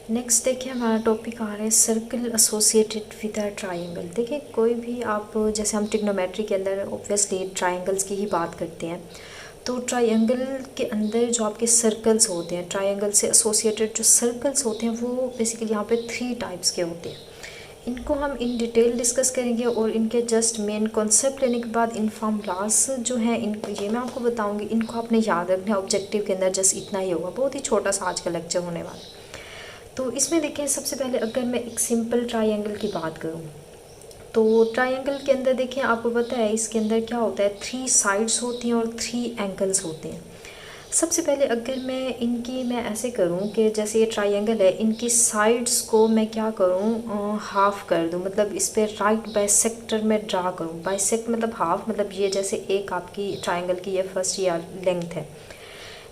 Next देखिए हमारा topic आ रहा है circle associated with a triangle. देखिए कोई भी आप, जैसे हम ट्रिग्नोमेट्री के अंदर ऑब्वियसली ट्राइंगल्स की ही बात करते हैं, तो ट्राइंगल के अंदर जो आपके सर्कल्स होते हैं, ट्राइंगल से एसोसिएटेड जो सर्कल्स होते हैं वो बेसिकली यहाँ पे 3 टाइप्स के होते हैं। इनको हम इन डिटेल डिस्कस करेंगे और इनके जस्ट मेन कॉन्सेप्ट लेने के बाद इन फार्मूलास जो हैं ये मैं आपको बताऊंगी। इनको आपने याद रखना है, ऑब्जेक्टिव के अंदर जस्ट इतना ही होगा, बहुत ही छोटा सा आज का लेक्चर होने वाला है। तो इसमें देखिए सबसे पहले अगर मैं एक सिंपल ट्रायंगल की बात करूं, तो ट्रायंगल के अंदर देखिए आपको पता है इसके अंदर क्या होता है, 3 साइड्स होती हैं और 3 एंगल्स होते हैं। सबसे पहले अगर मैं ऐसे करूं कि जैसे ये ट्रायंगल है, इनकी साइड्स को मैं क्या करूं, हाफ़ कर दूं, मतलब इस पर राइट बाइसेक्टर में ड्रा करूं। बाइसेक्ट मतलब हाफ, मतलब ये जैसे एक आपकी ट्रायंगल की ये फर्स्ट या लेंथ है,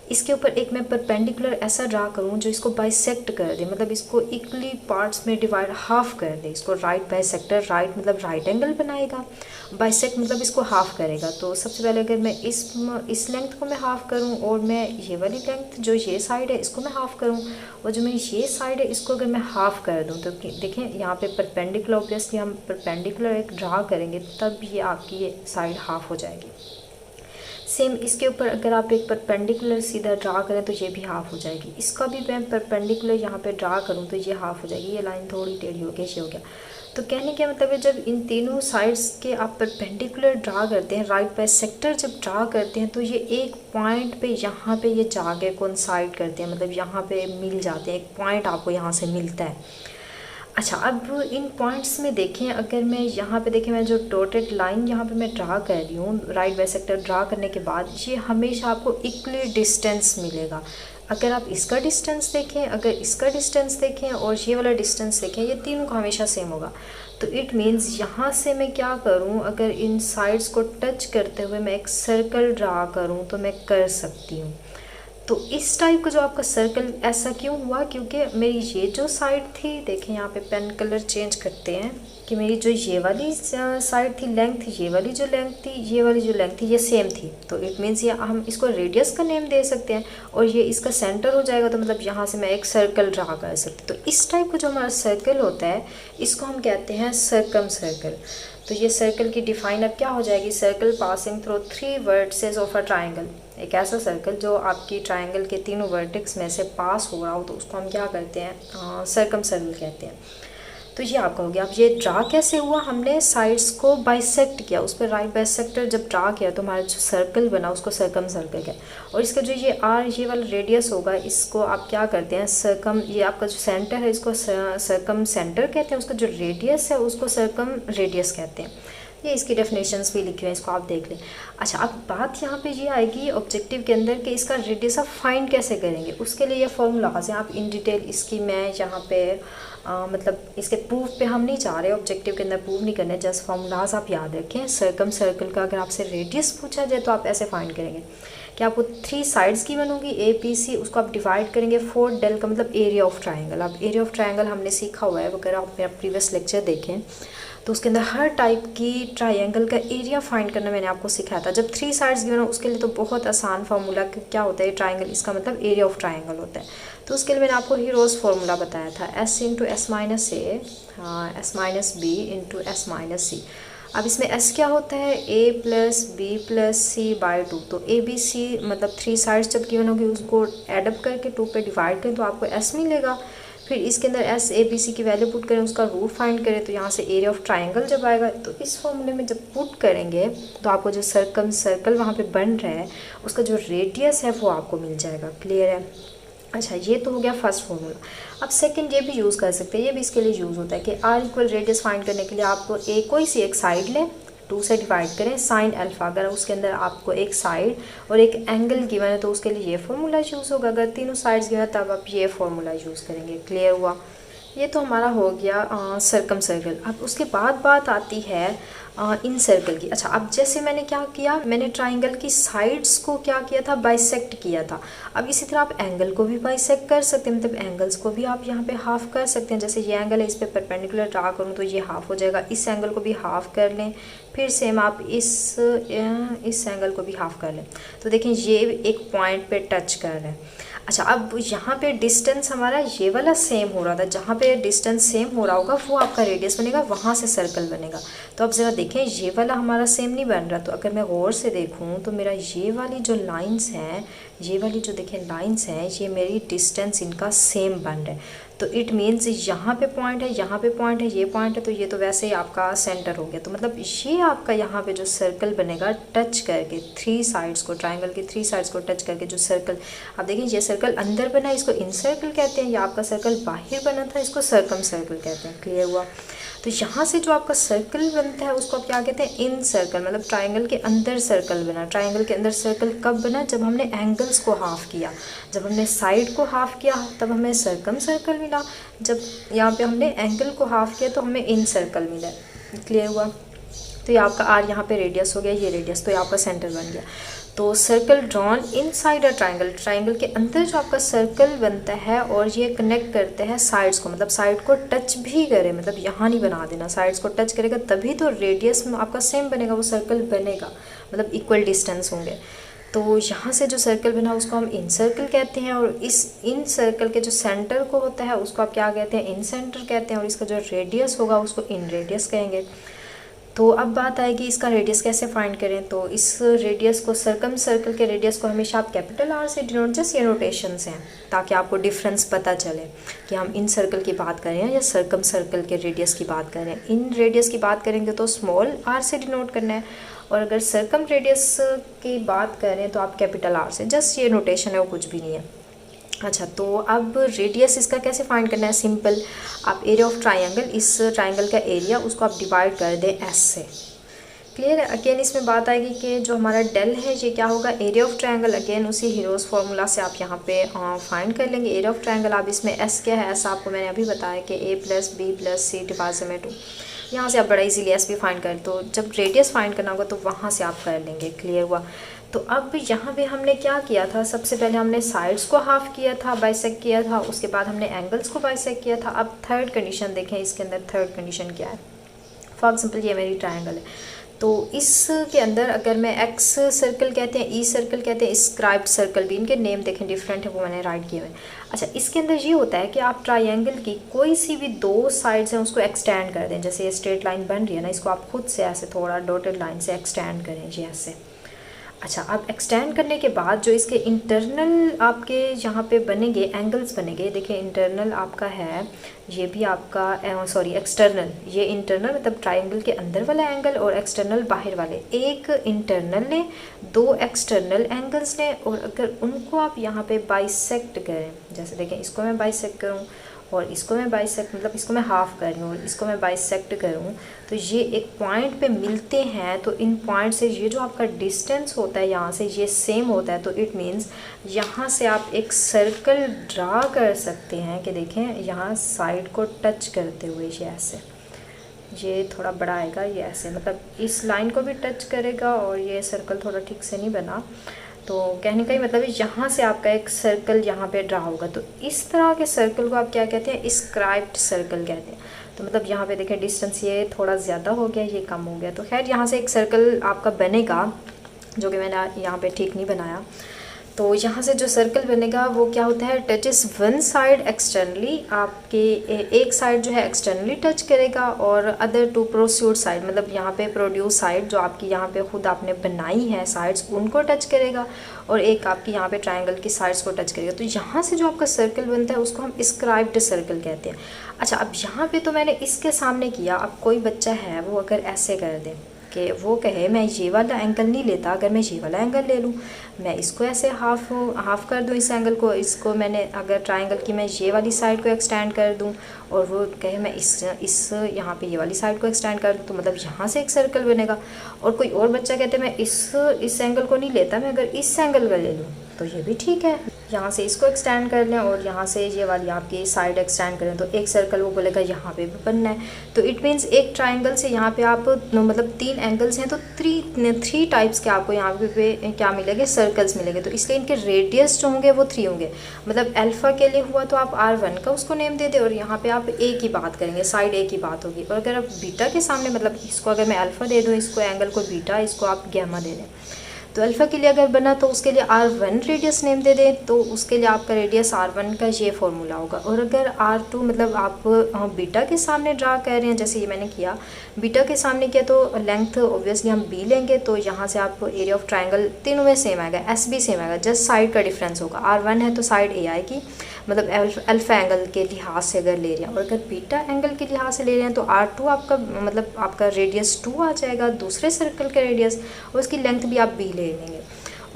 इसके ऊपर एक मैं परपेंडिकुलर ऐसा ड्रा करूँ जो इसको बाइसेक्ट कर दे, मतलब इसको इक्वली पार्ट्स में डिवाइड हाफ कर दे। इसको राइट बाइसेक्टर, राइट मतलब राइट एंगल बनाएगा, बाइसेक्ट मतलब इसको हाफ करेगा। तो सबसे पहले अगर मैं इस लेंथ को मैं हाफ करूँ और मैं ये वाली लेंथ जो ये साइड है इसको मैं हाफ करूँ, और जो मेरी ये साइड है इसको अगर मैं हाफ कर दूँ, तो देखें यहाँ पे परपेंडिकुलर, ऑब्वियसली हम परपेंडिकुलर एक ड्रा करेंगे तब ये आपकी ये साइड हाफ हो जाएगी। सेम इसके ऊपर अगर आप एक परपेंडिकुलर सीधा ड्रा करें तो ये भी हाफ हो जाएगी। इसका भी मैं परपेंडिकुलर यहाँ पे ड्रा करूँ तो ये हाफ हो जाएगी। ये लाइन थोड़ी टेढ़ी हो गई, ये हो गया। तो कहने का मतलब है जब इन तीनों साइड्स के आप परपेंडिकुलर ड्रा करते हैं, राइट बाइसेक्टर जब ड्रा करते हैं, तो ये एक पॉइंट पे यहाँ पे ये जाके कोइंसाइड करते हैं, मतलब यहाँ पे मिल जाते हैं, एक पॉइंट आपको यहाँ से मिलता है। अच्छा, अब इन पॉइंट्स में देखें, अगर मैं यहाँ पे देखें, मैं जो डॉटेड लाइन यहाँ पे मैं ड्रा कर रही हूँ, राइट बाइसेक्टर ड्रा करने के बाद ये हमेशा आपको इक्वली डिस्टेंस मिलेगा। अगर आप इसका डिस्टेंस देखें, अगर इसका डिस्टेंस देखें और ये वाला डिस्टेंस देखें, ये तीनों का हमेशा सेम होगा। तो इट मीन्स यहाँ से मैं क्या करूँ, अगर इन साइड्स को टच करते हुए मैं एक सर्कल ड्रा करूँ तो मैं कर सकती हूँ। तो इस टाइप का जो आपका सर्कल ऐसा क्यों हुआ, क्योंकि मेरी ये जो साइड थी, देखें यहाँ पे पेन कलर चेंज करते हैं, कि मेरी जो ये वाली साइड थी, लेंथ, ये वाली जो लेंथ थी, ये वाली जो लेंथ थी, ये सेम थी। तो इट मीन्स ये हम इसको रेडियस का नेम दे सकते हैं और ये इसका सेंटर हो जाएगा। तो मतलब यहाँ से मैं एक सर्कल ड्रा कर सकती हूँ। तो इस टाइप का जो हमारा सर्कल होता है इसको हम कहते हैं सर्कम सर्कल। तो ये सर्कल की डिफाइन अब क्या हो जाएगी, circle passing through 3 vertices of a triangle. एक ऐसा सर्कल जो आपकी ट्राइंगल के तीनों वर्टेक्स में से पास हो रहा हो तो उसको हम क्या करते हैं, सर्कम सर्कल कहते हैं। तो ये आपका हो गया। अब ये ड्रा कैसे हुआ, हमने साइड्स को बाइसेक्ट किया, उस पर राइट बाइसेक्टर जब ड्रा किया तो हमारा जो सर्कल बना उसको सर्कम सर्कल कहते हैं। और इसका जो ये ये वाला रेडियस होगा, इसको आप क्या करते हैं, सर्कम, ये आपका जो सेंटर है इसको सर्कम सेंटर कहते हैं, उसका जो रेडियस है उसको सर्कम रेडियस कहते हैं। ये इसकी डेफिनेशंस भी लिखी हुई हैं, इसको आप देख लें। अच्छा, अब बात यहाँ पे ये आएगी ऑब्जेक्टिव के अंदर कि इसका रेडियस आप फाइंड कैसे करेंगे। उसके लिए ये फॉर्मूलाज हैं, आप इन डिटेल इसकी मैं यहाँ पे मतलब इसके प्रूफ पे हम नहीं जा रहे, ऑब्जेक्टिव के अंदर प्रूव नहीं करने, जस्ट फॉर्मूलाज आप याद रखें। सर्कम सर्कल का अगर आपसे रेडियस पूछा जाए तो आप ऐसे फाइंड करेंगे कि आपको 3 साइड्स की बनोगी ए बी सी, उसको आप डिवाइड करेंगे 4 डेल का मतलब एरिया ऑफ ट्राइंगल। अब एरिया ऑफ ट्राइंगल हमने सीखा हुआ है, अगर आप मेरा प्रीवियस लेक्चर देखें तो उसके अंदर हर टाइप की ट्रायंगल का एरिया फाइंड करना मैंने आपको सिखाया था। जब 3 साइड्स गिवन हो उसके लिए तो बहुत आसान फार्मूला क्या होता है, ट्रायंगल, इसका मतलब एरिया ऑफ ट्रायंगल होता है। तो उसके लिए मैंने आपको हीरोज़ फार्मूला बताया था, s into S minus A, S minus B into S minus C. अब इसमें s क्या होता है, a plus B plus C by 2। तो ए बी सी मतलब 3 साइड्स जब गिवन होगी उसको एडअप करके 2 पे डिवाइड करें तो आपको s मिलेगा। फिर इसके अंदर एस ए बी सी की वैल्यू पुट करें, उसका रूट फाइंड करें, तो यहाँ से एरिया ऑफ ट्राइंगल जब आएगा तो इस फॉर्मूले में जब पुट करेंगे तो आपको जो सर्कम सर्कल वहाँ पे बन रहा है उसका जो रेडियस है वो आपको मिल जाएगा। क्लियर है। अच्छा, ये तो हो गया फर्स्ट फॉर्मूला। अब सेकंड ये भी यूज़ कर सकते हैं, ये भी इसके लिए यूज़ होता है कि आर इक्वल रेडियस फाइंड करने के लिए आप कोई सी एक साइड लें, 2 से डिवाइड करें, साइन अल्फ़ा। अगर उसके अंदर आपको एक साइड और एक एंगल गिवन है तो उसके लिए ये फार्मूला यूज़ होगा। अगर तीनों साइड्स गिवन है तब आप ये फार्मूला यूज़ करेंगे। क्लियर हुआ। ये तो हमारा हो गया सर्कम सर्कल। अब उसके बाद बात आती है इन सर्कल की। अच्छा, अब जैसे मैंने क्या किया, मैंने ट्राइंगल की साइड्स को क्या किया था, बाइसेक्ट किया था। अब इसी तरह आप एंगल को भी बाइसेक्ट कर सकते हैं, मतलब एंगल्स को भी आप यहाँ पे हाफ कर सकते हैं। जैसे ये एंगल है, इस पर परपेंडिकुलर ड्रा करूँ तो ये हाफ हो जाएगा। इस एंगल को भी हाफ कर लें, फिर सेम आप इस एंगल को भी हाफ कर लें। तो देखें ये एक पॉइंट पे टच कर रहे हैं। अच्छा, अब यहाँ पे डिस्टेंस हमारा ये वाला सेम हो रहा था, जहाँ पे डिस्टेंस सेम हो रहा होगा वो आपका रेडियस बनेगा, वहाँ से सर्कल बनेगा। तो अब ज़रा देखें, ये वाला हमारा सेम नहीं बन रहा, तो अगर मैं गौर से देखूँ तो मेरा ये वाली जो लाइंस हैं, ये वाली जो देखें लाइंस हैं, ये मेरी डिस्टेंस इनका सेम बन रहा है। तो इट मीन्स यहाँ पे पॉइंट है, यहाँ पे पॉइंट है, ये पॉइंट है, तो ये तो वैसे ही आपका सेंटर हो गया। तो मतलब ये आपका यहाँ पे जो सर्कल बनेगा टच करके थ्री साइड्स को, ट्रायंगल की थ्री साइड्स को टच करके जो सर्कल, आप देखिए ये सर्कल अंदर बना है, इसको इन सर्कल कहते हैं, या आपका सर्कल बाहर बना था, इसको सर्कम सर्कल कहते हैं। क्लियर हुआ? तो यहाँ से जो आपका सर्कल बनता है उसको आप क्या कहते हैं? इन सर्कल, मतलब ट्रायंगल के अंदर सर्कल बना। ट्रायंगल के अंदर सर्कल कब बना? जब हमने एंगल्स को हाफ किया, जब हमने साइड को हाफ किया तब हमें सर्कम सर्कल मिला, जब यहाँ पे हमने एंगल को हाफ किया तो हमें इन सर्कल मिला। क्लियर हुआ? तो ये आपका आर यहाँ पे रेडियस हो गया, ये रेडियस, तो ये आपका सेंटर बन गया। तो circle drawn inside a triangle, triangle के अंदर जो आपका सर्कल बनता है और ये कनेक्ट करते हैं साइड्स को, मतलब साइड को टच भी करे, मतलब यहाँ नहीं बना देना, साइड्स को टच करेगा तभी तो रेडियस में आपका सेम बनेगा, वो सर्कल बनेगा, मतलब इक्वल डिस्टेंस होंगे। तो यहाँ से जो सर्कल बना उसको हम इन सर्कल कहते हैं, और इस इन सर्कल के जो सेंटर को होता है उसको आप क्या कहते हैं? इन सेंटर कहते हैं, और इसका जो रेडियस होगा उसको इन रेडियस कहेंगे। तो अब बात आएगी इसका रेडियस कैसे फाइंड करें। तो इस रेडियस को, सर्कम सर्कल के रेडियस को हमेशा आप कैपिटल आर से डिनोट, जस्ट ये नोटेशंस हैं ताकि आपको डिफरेंस पता चले कि हम इन सर्कल की बात करें या सर्कम सर्कल के रेडियस की बात करें। इन रेडियस की बात करेंगे तो स्मॉल आर से डिनोट करना है, और अगर सर्कम रेडियस की बात करें तो आप कैपिटल आर से, जस्ट ये नोटेशन है, वो कुछ भी नहीं है। अच्छा, तो अब रेडियस इसका कैसे फाइंड करना है? सिंपल, आप एरिया ऑफ ट्रायंगल, इस ट्रायंगल का एरिया उसको आप डिवाइड कर दें एस से। क्लियर है? अगेन इसमें बात आएगी कि जो हमारा डेल है ये क्या होगा? Area of triangle. अगेन उसी हीरोज़ फार्मूला से आप यहाँ पे फाइंड कर लेंगे एरिया ऑफ ट्रायंगल। आप इसमें एस क्या है? एस आपको मैंने अभी बताया कि ए प्लस बी प्लस सी डिवाइड में 2। यहाँ से आप बड़ा इजीली एस भी फाइंड कर, तो जब रेडियस फाइंड करना होगा तो वहाँ से आप कर लेंगे। क्लियर हुआ? तो अब यहाँ पे हमने क्या किया था? सबसे पहले हमने साइड्स को हाफ किया था, बाइसेक्ट किया था, उसके बाद हमने एंगल्स को बाइसेक्ट किया था। अब थर्ड कंडीशन देखें, इसके अंदर थर्ड कंडीशन क्या है? फॉर एग्जाम्पल ये मेरी ट्रायंगल है, तो इसके अंदर अगर मैं एक्स सर्कल कहते हैं, ई सर्कल कहते हैं, स्क्राइब्ड सर्कल भी, इनके नेम देखें डिफरेंट है, वो मैंने राइट किए हुए हैं। अच्छा, इसके अंदर ये होता है कि आप ट्रायंगल की कोई सी भी दो साइड्स हैं उसको एक्सटेंड कर दें। जैसे ये स्ट्रेट लाइन बन रही है ना, इसको आप खुद से ऐसे थोड़ा डॉटेड लाइन से एक्सटेंड करें जी ऐसे। अच्छा, अब एक्सटेंड करने के बाद जो इसके इंटरनल आपके यहाँ पे बनेंगे एंगल्स बनेंगे, देखिए इंटरनल आपका है, ये भी आपका सॉरी एक्सटर्नल, ये इंटरनल मतलब ट्रायंगल के अंदर वाला एंगल, और एक्सटर्नल बाहर वाले। एक इंटरनल लें, दो एक्सटर्नल एंगल्स लें, और अगर उनको आप यहाँ पे बाइसेक्ट करें, जैसे देखें इसको मैं बाइसेक्ट करूँ और इसको मैं बाइसेक्ट, मतलब इसको मैं हाफ़ कर लूँ और इसको मैं बाइसेक्ट करूँ, तो ये एक पॉइंट पे मिलते हैं। तो इन पॉइंट से ये जो आपका डिस्टेंस होता है यहाँ से ये सेम होता है। तो इट मीन्स यहाँ से आप एक सर्कल ड्रा कर सकते हैं कि देखें यहाँ साइड को टच करते हुए ये ऐसे, ये थोड़ा बड़ा आएगा, ये ऐसे, मतलब इस लाइन को भी टच करेगा, और ये सर्कल थोड़ा ठीक से नहीं बना। तो कहने का ही मतलब है यहाँ से आपका एक सर्कल यहाँ पे ड्रा होगा। तो इस तरह के सर्कल को आप क्या कहते हैं? स्क्राइब्ड सर्कल कहते हैं। तो मतलब यहाँ पे देखें डिस्टेंस ये थोड़ा ज़्यादा हो गया, ये कम हो गया। तो खैर यहाँ से एक सर्कल आपका बनेगा, जो कि मैंने यहाँ पे ठीक नहीं बनाया। तो यहाँ से जो सर्कल बनेगा वो क्या होता है? टचेस वन साइड एक्सटर्नली, आपके एक साइड जो है एक्सटर्नली टच करेगा, और अदर टू प्रोड्यूस साइड, मतलब यहाँ पे प्रोड्यूस साइड जो आपकी यहाँ पे खुद आपने बनाई है साइड्स, उनको टच करेगा, और एक आपकी यहाँ पे ट्रायंगल की साइड्स को टच करेगा। तो यहाँ से जो आपका सर्कल बनता है उसको हम स्क्राइब्ड सर्कल कहते हैं। अच्छा, अब यहाँ पे तो मैंने इसके सामने किया, अब कोई बच्चा है वो अगर ऐसे कर दे कि वो कहे मैं ये वाला एंगल नहीं लेता, अगर मैं ये वाला एंगल ले लूँ, मैं इसको ऐसे हाफ कर दूँ इस एंगल को, इसको मैंने अगर ट्रायंगल की मैं ये वाली साइड को एक्सटेंड कर दूँ, और वो कहे मैं इस यहाँ पे ये वाली साइड को एक्सटेंड कर दूँ, तो मतलब यहाँ से एक सर्कल बनेगा। और कोई और बच्चा कहते हैं मैं इस एंगल को नहीं लेता, मैं अगर इस एंगल का ले लूँ, तो ये भी ठीक है। यहाँ से इसको एक्सटेंड कर लें और यहाँ से ये वाली आपकी साइड एक्सटेंड करें, तो एक सर्कल वो बोलेगा यहाँ पे भी बनना है। तो इट मीन्स एक ट्रायंगल से यहाँ पे आप मतलब तीन एंगल्स हैं, तो थ्री टाइप्स के आपको यहाँ पे क्या मिलेंगे? सर्कल्स मिलेंगे। तो इसलिए इनके रेडियस जो होंगे वो 3 होंगे। मतलब अल्फ़ा के लिए हुआ तो आप R1 का उसको नेम दे दें, और यहाँ पे आप ए की बात करेंगे, साइड ए की बात होगी। और अगर आप बीटा के सामने, मतलब इसको अगर मैं अल्फ़ा दे दूँ, इसको एंगल को बीटा, इसको आप गैमा दे दें, तो अल्फ़ा के लिए अगर बना तो उसके लिए R1 रेडियस नेम दे दें, तो उसके लिए आपका रेडियस R1 का ये फॉर्मूला होगा। और अगर R2 मतलब आप बीटा के सामने ड्रा कर रहे हैं, जैसे ये मैंने किया, बीटा के सामने किया तो लेंथ ऑब्वियसली हम B लेंगे, तो यहाँ से आपको एरिया ऑफ ट्राइंगल तीनों में सेम आएगा, एस भी सेम आएगा, जस्ट साइड का डिफरेंस होगा। R1 है तो साइड A आएगी, मतलब अल्फ़ा एंगल के लिहाज से अगर ले रहे हैं, और अगर बीटा एंगल के लिहाज से ले रहे हैं तो R2 आपका मतलब आपका रेडियस 2 आ जाएगा, दूसरे सर्कल का रेडियस, और उसकी लेंथ भी आप B ले लेंगे।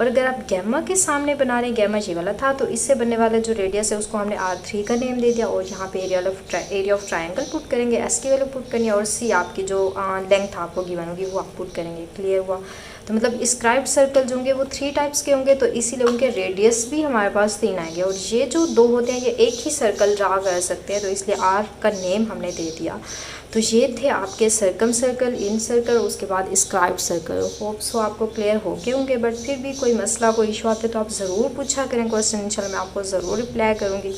और अगर आप गैमा के सामने बना रहे हैं, गैमा ये वाला था, तो इससे बनने वाला जो रेडियस है उसको हमने R3 का नेम दे दिया, और यहाँ पे एरिया ऑफ ट्राइंगल पुट करेंगे, एस की वैल्यू पुट करनी है, और सी आपकी जो लेंथ आपको गिवन होगी वो आप पुट करेंगे। क्लियर हुआ? तो मतलब स्क्राइब्ड सर्कल जो होंगे वो 3 टाइप्स के होंगे, तो इसीलिए उनके रेडियस भी हमारे पास 3 आएंगे, और ये जो 2 होते हैं ये एक ही सर्कल ड्रा कर सकते हैं, तो इसलिए आर का नेम हमने दे दिया। तो ये थे आपके सर्कम सर्कल, इन सर्कल, उसके बाद स्क्राइब्ड सर्कल। होप सो आपको क्लियर हो गए होंगे, बट फिर भी कोई मसला कोई इशू आते तो आप ज़रूर पूछा करें क्वेश्चन, इंशाल्लाह मैं आपको ज़रूर रिप्लाई करूँगी।